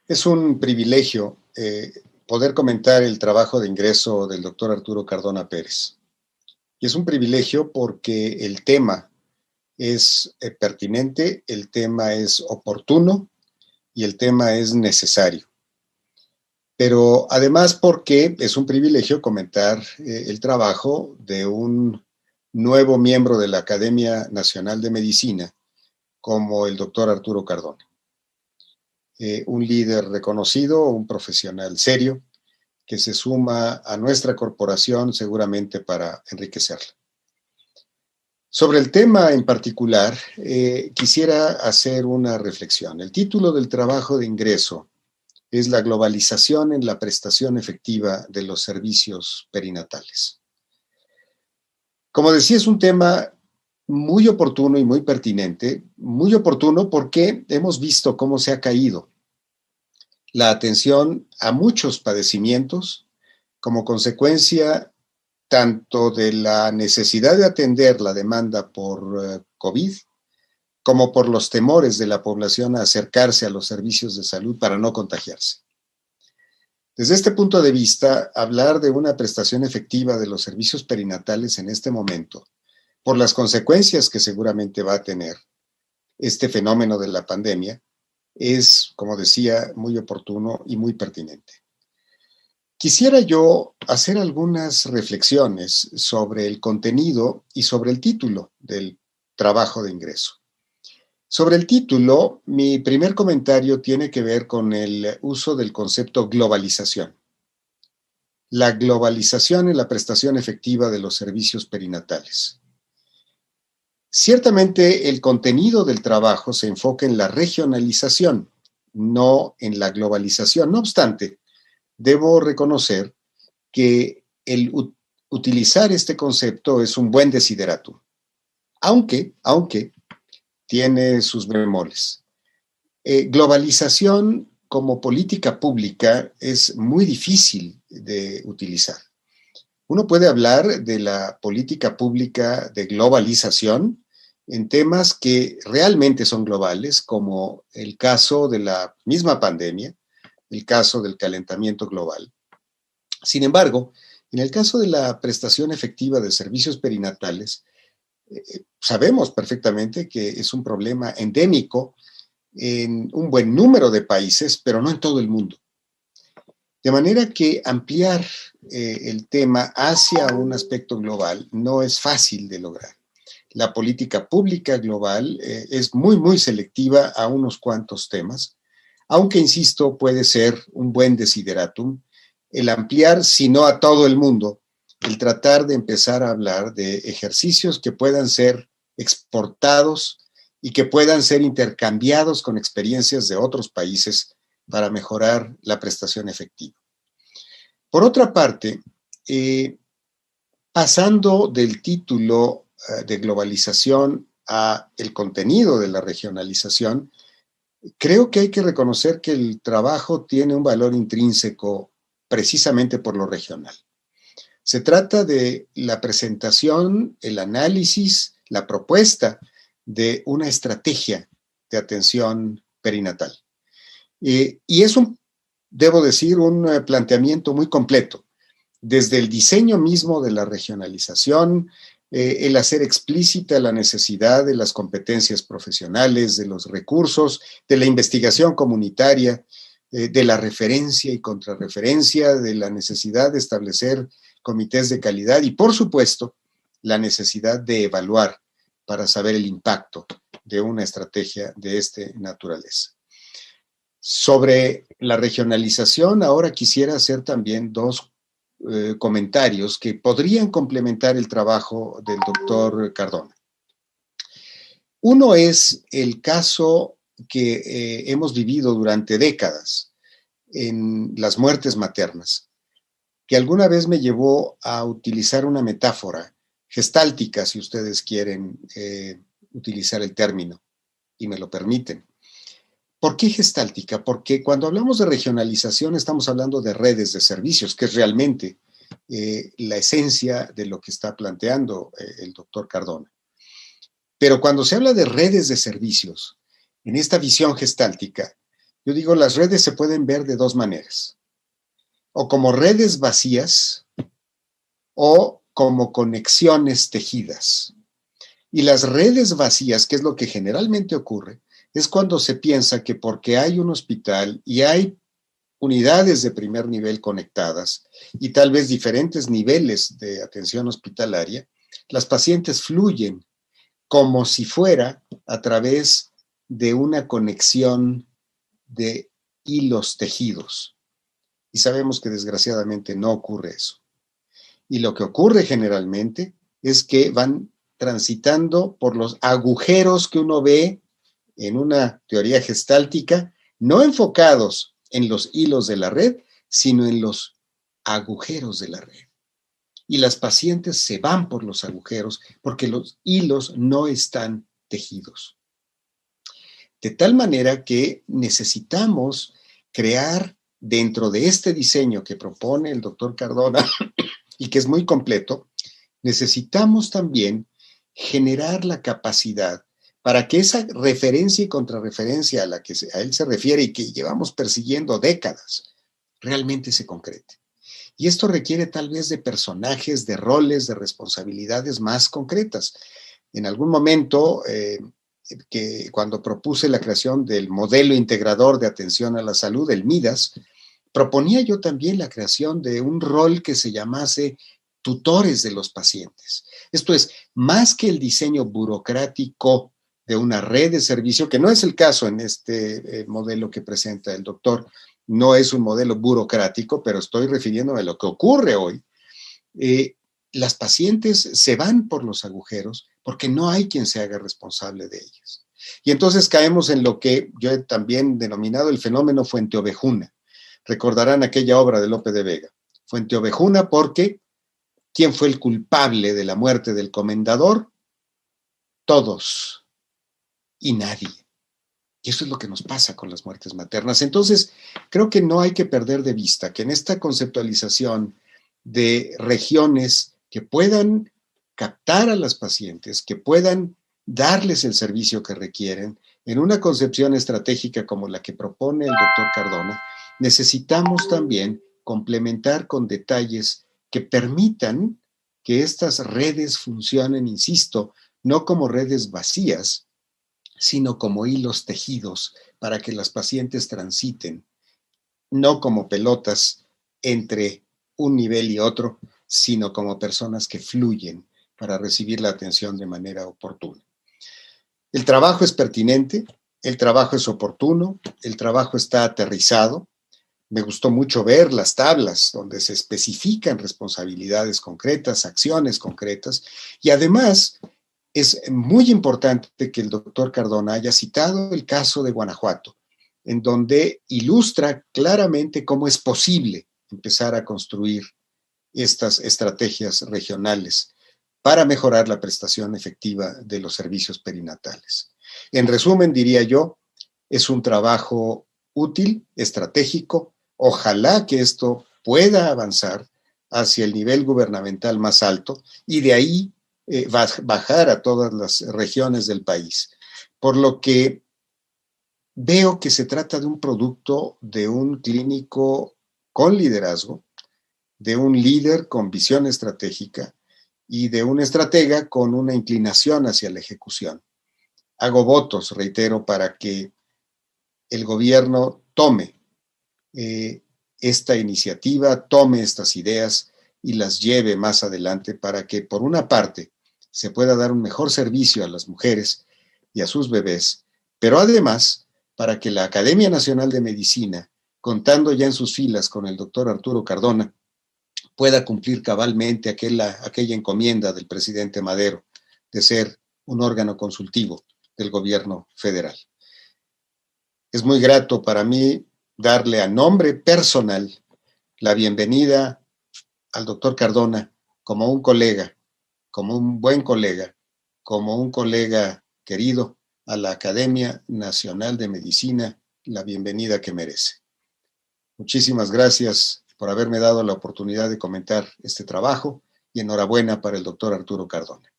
Es un privilegio poder comentar el trabajo de ingreso del doctor Arturo Cardona Pérez. Y es un privilegio porque el tema es pertinente, el tema es oportuno y el tema es necesario. Pero además porque es un privilegio comentar el trabajo de un nuevo miembro de la Academia Nacional de Medicina como el doctor Arturo Cardona. Un líder reconocido, un profesional serio, que se suma a nuestra corporación seguramente para enriquecerla. Sobre el tema en particular, quisiera hacer una reflexión. El título del trabajo de ingreso es La globalización en la prestación efectiva de los servicios perinatales. Como decía, es un tema muy oportuno y muy pertinente, muy oportuno porque hemos visto cómo se ha caído la atención a muchos padecimientos como consecuencia tanto de la necesidad de atender la demanda por COVID, como por los temores de la población a acercarse a los servicios de salud para no contagiarse. Desde este punto de vista, hablar de una prestación efectiva de los servicios perinatales en este momento, por las consecuencias que seguramente va a tener este fenómeno de la pandemia, es, como decía, muy oportuno y muy pertinente. Quisiera yo hacer algunas reflexiones sobre el contenido y sobre el título del trabajo de ingreso. Sobre el título, mi primer comentario tiene que ver con el uso del concepto globalización. La globalización en la prestación efectiva de los servicios perinatales. Ciertamente el contenido del trabajo se enfoca en la regionalización, no en la globalización. No obstante, debo reconocer que el utilizar este concepto es un buen desideratum, aunque tiene sus bemoles. Globalización como política pública es muy difícil de utilizar. Uno puede hablar de la política pública de globalización en temas que realmente son globales, como el caso de la misma pandemia, el caso del calentamiento global. Sin embargo, en el caso de la prestación efectiva de servicios perinatales, sabemos perfectamente que es un problema endémico en un buen número de países, pero no en todo el mundo. De manera que ampliar el tema hacia un aspecto global no es fácil de lograr. La política pública global es muy selectiva a unos cuantos temas, aunque, insisto, puede ser un buen desideratum el ampliar, si no a todo el mundo, el tratar de empezar a hablar de ejercicios que puedan ser exportados y que puedan ser intercambiados con experiencias de otros países para mejorar la prestación efectiva. Por otra parte, pasando del título de globalización a el contenido de la regionalización, creo que hay que reconocer que el trabajo tiene un valor intrínseco precisamente por lo regional. Se trata de la presentación, el análisis, la propuesta de una estrategia de atención perinatal. Y es debo decir, un planteamiento muy completo, desde el diseño mismo de la regionalización, el hacer explícita la necesidad de las competencias profesionales, de los recursos, de la investigación comunitaria, de la referencia y contrarreferencia, de la necesidad de establecer comités de calidad y, por supuesto, la necesidad de evaluar para saber el impacto de una estrategia de esta naturaleza. Sobre la regionalización, ahora quisiera hacer también dos comentarios que podrían complementar el trabajo del doctor Cardona. Uno es el caso que hemos vivido durante décadas en las muertes maternas, que alguna vez me llevó a utilizar una metáfora gestáltica, si ustedes quieren utilizar el término y me lo permiten. ¿Por qué gestáltica? Porque cuando hablamos de regionalización estamos hablando de redes de servicios, que es realmente la esencia de lo que está planteando el doctor Cardona. Pero cuando se habla de redes de servicios, en esta visión gestáltica, Yo digo, las redes se pueden ver de dos maneras, o como redes vacías o como conexiones tejidas. Y las redes vacías, que es lo que generalmente ocurre, es cuando se piensa que porque hay un hospital y hay unidades de primer nivel conectadas y tal vez diferentes niveles de atención hospitalaria, las pacientes fluyen como si fuera a través de una conexión de hilos tejidos. Y sabemos que desgraciadamente no ocurre eso. Y lo que ocurre generalmente es que van transitando por los agujeros que uno ve en una teoría gestáltica, no enfocados en los hilos de la red, sino en los agujeros de la red. Y las pacientes se van por los agujeros porque los hilos no están tejidos. De tal manera que necesitamos crear dentro de este diseño que propone el doctor Cardona y que es muy completo, necesitamos también generar la capacidad para que esa referencia y contrarreferencia a la que a él se refiere y que llevamos persiguiendo décadas, realmente se concrete. Y esto requiere tal vez de personajes, de roles, de responsabilidades más concretas. En algún momento, que cuando propuse la creación del modelo integrador de atención a la salud, el MIDAS, proponía yo también la creación de un rol que se llamase tutores de los pacientes. Esto es, más que el diseño burocrático de una red de servicio, que no es el caso en este modelo que presenta el doctor, no es un modelo burocrático, pero estoy refiriéndome a lo que ocurre hoy. Las pacientes se van por los agujeros porque no hay quien se haga responsable de ellas. Y entonces caemos en lo que yo he también denominado el fenómeno Fuenteovejuna. Recordarán aquella obra de Lope de Vega. Fuenteovejuna porque ¿quién fue el culpable de la muerte del comendador? Todos y nadie. Y eso es lo que nos pasa con las muertes maternas. Entonces, creo que no hay que perder de vista que en esta conceptualización de regiones que puedan captar a las pacientes, que puedan darles el servicio que requieren, en una concepción estratégica como la que propone el doctor Cardona, necesitamos también complementar con detalles que permitan que estas redes funcionen, insisto, no como redes vacías, sino como hilos tejidos para que las pacientes transiten, no como pelotas entre un nivel y otro, sino como personas que fluyen para recibir la atención de manera oportuna. El trabajo es pertinente, el trabajo es oportuno, el trabajo está aterrizado. Me gustó mucho ver las tablas donde se especifican responsabilidades concretas, acciones concretas, y además es muy importante que el doctor Cardona haya citado el caso de Guanajuato, en donde ilustra claramente cómo es posible empezar a construir estas estrategias regionales para mejorar la prestación efectiva de los servicios perinatales. En resumen, diría yo, es un trabajo útil, estratégico. Ojalá que esto pueda avanzar hacia el nivel gubernamental más alto y de ahí bajar a todas las regiones del país. Por lo que veo que se trata de un producto de un clínico con liderazgo, de un líder con visión estratégica y de un estratega con una inclinación hacia la ejecución. Hago votos, reitero, para que el gobierno tome esta iniciativa, tome estas ideas y las lleve más adelante para que, por una parte, se pueda dar un mejor servicio a las mujeres y a sus bebés, pero además para que la Academia Nacional de Medicina, contando ya en sus filas con el doctor Arturo Cardona, pueda cumplir cabalmente aquella encomienda del presidente Madero de ser un órgano consultivo del gobierno federal. Es muy grato para mí darle a nombre personal la bienvenida al doctor Cardona como un colega, como un buen colega, como un colega querido a la Academia Nacional de Medicina, la bienvenida que merece. Muchísimas gracias por haberme dado la oportunidad de comentar este trabajo y enhorabuena para el doctor Arturo Cardona.